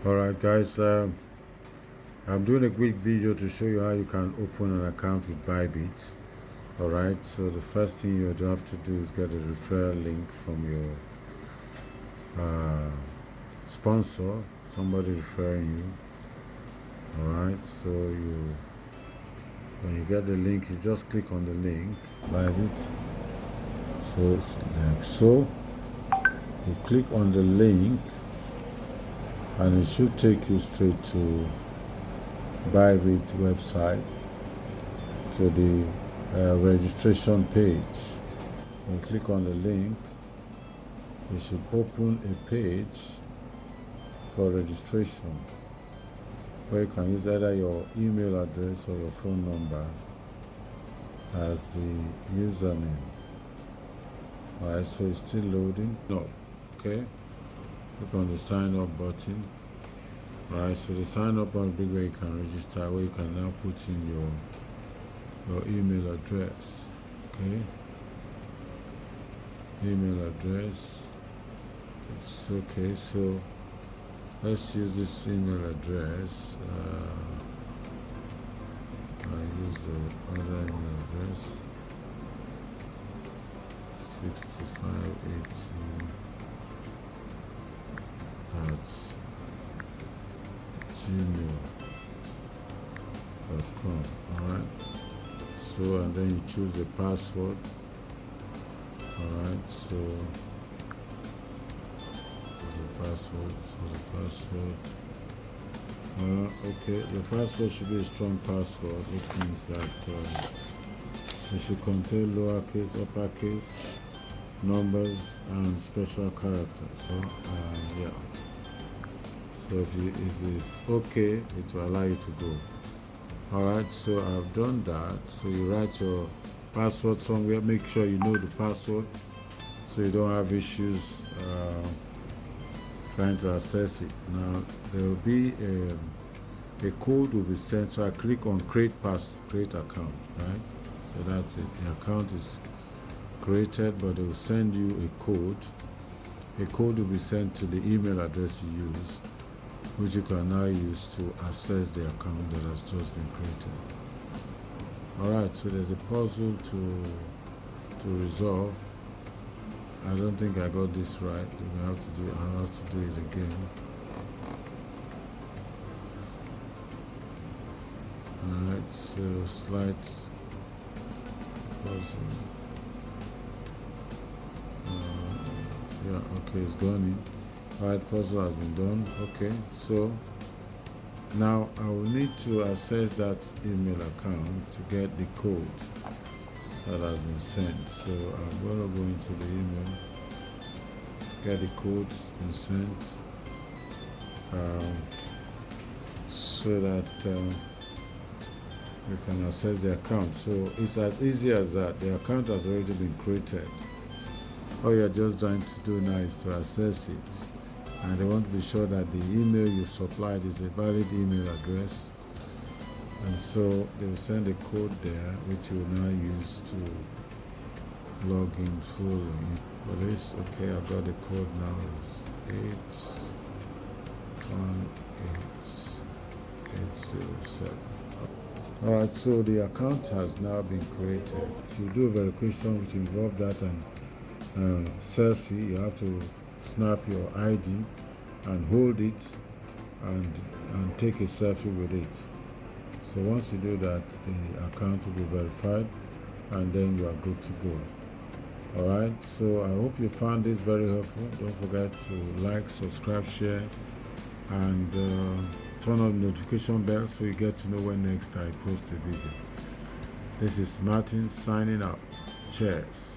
Alright guys, I'm doing a quick video to show you how you can open an account with ByBit. Alright, so the first thing you have to do is get a referral link from your sponsor, somebody referring you. Alright, so when you get the link, you just click on the link, ByBit. So it's like so. You click on the link and it should take you straight to ByBit website, to the registration page. When you click on the link, it should open a page for registration where you can use either your email address or your phone number as the username. Alright, so it's still loading. No, okay. Click on the sign up button. Right, so the sign up button will be where you can register, where you can now put in your email address. Okay, email address. It's okay. So let's use this email address. I use the other email address. 6580 at gmail.com. Alright, so and then you choose the password. Alright, so the password. Okay, the password should be a strong password, which means that it should contain lowercase, uppercase, numbers, and special characters. So yeah. So if it's okay, it will allow you to go. Alright, so I've done that. So you write your password somewhere, make sure you know the password so you don't have issues trying to access it. Now there will be a code will be sent, so I click on create account, right? So that's it. The account is created, but they will send you a code. A code will be sent to the email address you use, which you can now use to access the account that has just been created. Alright, so there's a puzzle to resolve. I don't think I got this right. I'll have to do it again. Alright, so slight puzzle. Yeah, okay, it's gone in. Alright, puzzle has been done. Okay, so now I will need to access that email account to get the code that has been sent. So I'm going to go into the email, get the code been sent, so that you can access the account. So it's as easy as that. The account has already been created. All you're just trying to do now is to access it. And they want to be sure that the email you've supplied is a valid email address. And so they will send a code there, which you will now use to log in fully. For this, okay, I've got the code now. It's 818807. Alright, so the account has now been created. You do a verification which involves that and selfie. You have to snap your ID and hold it and take a selfie with it. So once you do that, the account will be verified and then you are good to go. Alright, so I hope you found this very helpful. Don't forget to like, subscribe, share, and turn on the notification bell so you get to know when next I post a video. This is Martin signing out. Cheers.